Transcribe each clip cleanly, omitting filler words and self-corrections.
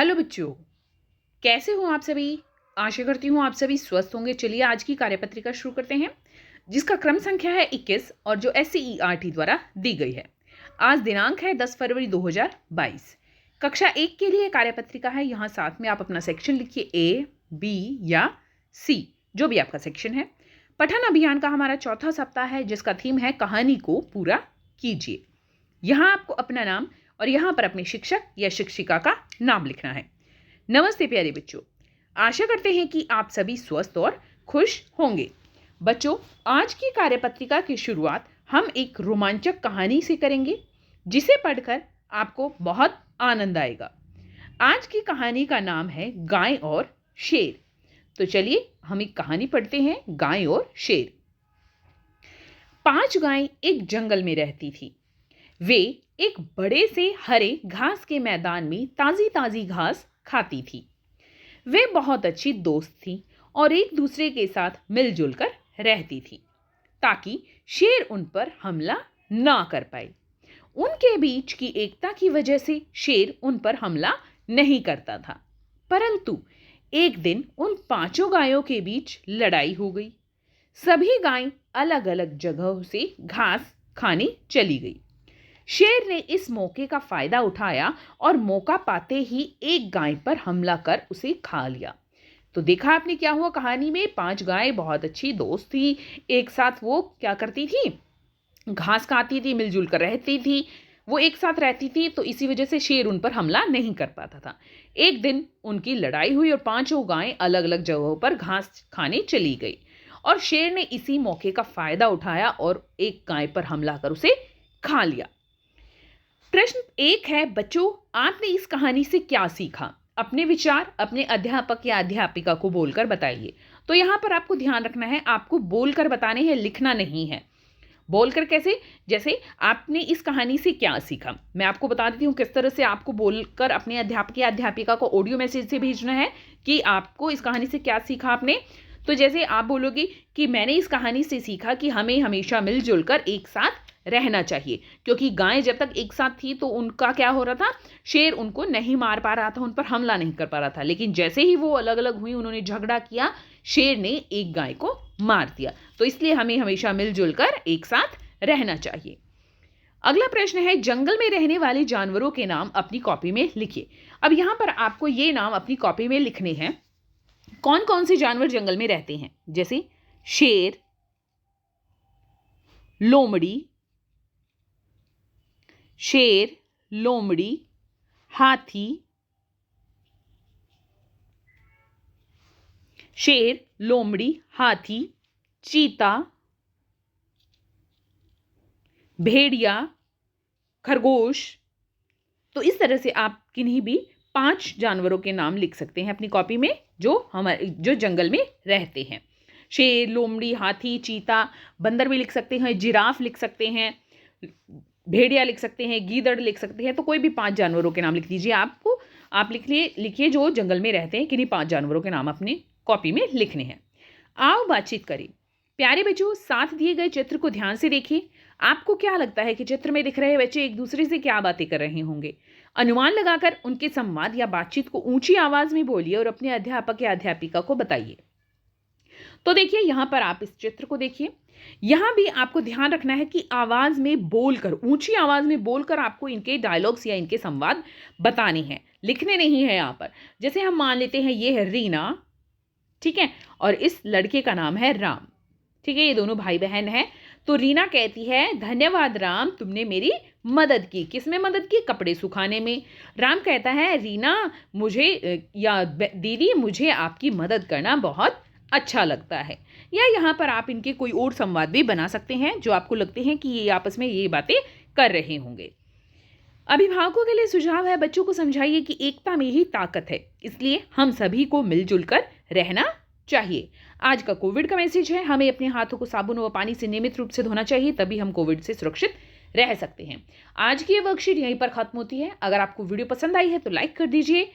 Hello बच्चों, कैसे हो आप सभी। आशा करती हूँ आप सभी स्वस्थ होंगे। चलिए आज की कार्यपत्रिका शुरू करते हैं, जिसका क्रम संख्या है 21 और जो SCERT द्वारा दी गई है। आज दिनांक है 10 फरवरी 2022। कक्षा 1 के लिए कार्यपत्रिका है। यहाँ साथ में आप अपना सेक्शन लिखिए, A, B या C, जो भी आपका सेक्शन है। पठन अभियान का हमारा चौथा सप्ताह है, जिसका थीम है कहानी को पूरा कीजिए। यहाँ आपको अपना नाम और यहाँ पर अपने शिक्षक या शिक्षिका का नाम लिखना है। नमस्ते प्यारे बच्चों, आशा करते हैं कि आप सभी स्वस्थ और खुश होंगे। बच्चों, आज की कार्यपत्रिका की शुरुआत हम एक रोमांचक कहानी से करेंगे, जिसे पढ़कर आपको बहुत आनंद आएगा। आज की कहानी का नाम है गाय और शेर। तो चलिए हम एक कहानी पढ़ते हैं, गाय और शेर। 5 गायें एक जंगल में रहती थी। वे एक बड़े से हरे घास के मैदान में ताजी ताजी घास खाती थी। वे बहुत अच्छी दोस्त थीं और एक दूसरे के साथ मिलजुल कर रहती थी, ताकि शेर उन पर हमला ना कर पाए। उनके बीच की एकता की वजह से शेर उन पर हमला नहीं करता था। परंतु एक दिन उन 5 गायों के बीच लड़ाई हो गई। सभी गायें अलग अलग जगहों से घास खाने चली गई। शेर ने इस मौके का फायदा उठाया और मौका पाते ही एक गाय पर हमला कर उसे खा लिया। तो देखा आपने क्या हुआ कहानी में। 5 गायें बहुत अच्छी दोस्त थी, एक साथ वो क्या करती थी, घास खाती थी, मिलजुल कर रहती थी, वो एक साथ रहती थी। तो इसी वजह से शेर उन पर हमला नहीं कर पाता था। एक दिन उनकी लड़ाई हुई और 5 गायें अलग अलग जगहों पर घास खाने चली गई और शेर ने इसी मौके का फायदा उठाया और एक गाय पर हमला कर उसे खा लिया। प्रश्न 1 है, बच्चों आपने इस कहानी से क्या सीखा? अपने विचार अपने अध्यापक या अध्यापिका को बोलकर बताइए। तो यहाँ पर आपको ध्यान रखना है, आपको बोलकर बताने हैं, लिखना नहीं है। बोलकर कैसे? जैसे आपने इस कहानी से क्या सीखा, मैं आपको बता देती हूँ किस तरह से आपको बोलकर अपने अध्यापक या अध्यापिका को ऑडियो मैसेज से भेजना है कि आपको इस कहानी से क्या सीखा आपने। तो जैसे आप बोलोगे कि मैंने इस कहानी से सीखा कि हमें हमेशा मिलजुल कर एक साथ रहना चाहिए, क्योंकि गायें जब तक एक साथ थी तो उनका क्या हो रहा था, शेर उनको नहीं मार पा रहा था, उन पर हमला नहीं कर पा रहा था। लेकिन जैसे ही वो अलग अलग हुई, उन्होंने झगड़ा किया, शेर ने एक गाय को मार दिया। तो इसलिए हमें हमेशा मिलजुल कर एक साथ रहना चाहिए। अगला प्रश्न है, जंगल में रहने वाले जानवरों के नाम अपनी कॉपी में लिखिए। अब यहां पर आपको ये नाम अपनी कॉपी में लिखने हैं। कौन कौन से जानवर जंगल में रहते हैं? जैसे शेर, लोमड़ी, शेर, लोमड़ी, हाथी, शेर, लोमड़ी, हाथी, चीता, भेड़िया, खरगोश। तो इस तरह से आप किन्हीं भी 5 जानवरों के नाम लिख सकते हैं अपनी कॉपी में, जो जंगल में रहते हैं। शेर, लोमड़ी, हाथी, चीता, बंदर भी लिख सकते हैं, जिराफ लिख सकते हैं, भेड़िया लिख सकते हैं, गीदड़ लिख सकते हैं। तो कोई भी 5 जानवरों के नाम लिख दीजिए। आप लिखिए जो जंगल में रहते हैं, किन्हीं 5 जानवरों के नाम अपनी कॉपी में लिखने हैं। आओ बातचीत करें। प्यारे बच्चों, साथ दिए गए चित्र को ध्यान से देखिए। आपको क्या लगता है कि चित्र में दिख रहे बच्चे एक दूसरे से क्या बातें कर रहे होंगे? अनुमान लगाकर उनके संवाद या बातचीत को ऊंची आवाज में बोलिए और अपने अध्यापक या अध्यापिका को बताइए। तो देखिए यहाँ पर आप इस चित्र को देखिए। यहां भी आपको ध्यान रखना है कि आवाज में बोलकर, ऊंची आवाज में बोलकर आपको इनके डायलॉग्स या इनके संवाद बताने हैं, लिखने नहीं है यहाँ पर। जैसे हम मान लेते हैं ये है रीना, ठीक है, और इस लड़के का नाम है राम, ठीक है, ये दोनों भाई बहन हैं। तो रीना कहती है, धन्यवाद राम, तुमने मेरी मदद की। किसमें मदद की? कपड़े सुखाने में। राम कहता है, रीना दीदी मुझे आपकी मदद करना बहुत अच्छा लगता है। या यहाँ पर आप इनके कोई और संवाद भी बना सकते हैं जो आपको लगते हैं कि ये आपस में ये बातें कर रहे होंगे। अभिभावकों के लिए सुझाव है, बच्चों को समझाइए कि एकता में ही ताकत है, इसलिए हम सभी को मिलजुल कर रहना चाहिए। आज का कोविड का मैसेज है, हमें अपने हाथों को साबुन व पानी से नियमित रूप से धोना चाहिए, तभी हम कोविड से सुरक्षित रह सकते हैं। आज की ये वर्कशीट यहीं पर खत्म होती है। अगर आपको वीडियो पसंद आई है तो लाइक कर दीजिए,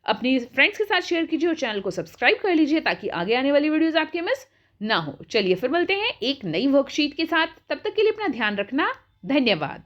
अपनी फ्रेंड्स के साथ शेयर कीजिए और चैनल को सब्सक्राइब कर लीजिए, ताकि आगे आने वाली वीडियोस आपके मिस ना हो। चलिए फिर मिलते हैं एक नई वर्कशीट के साथ। तब तक के लिए अपना ध्यान रखना। धन्यवाद।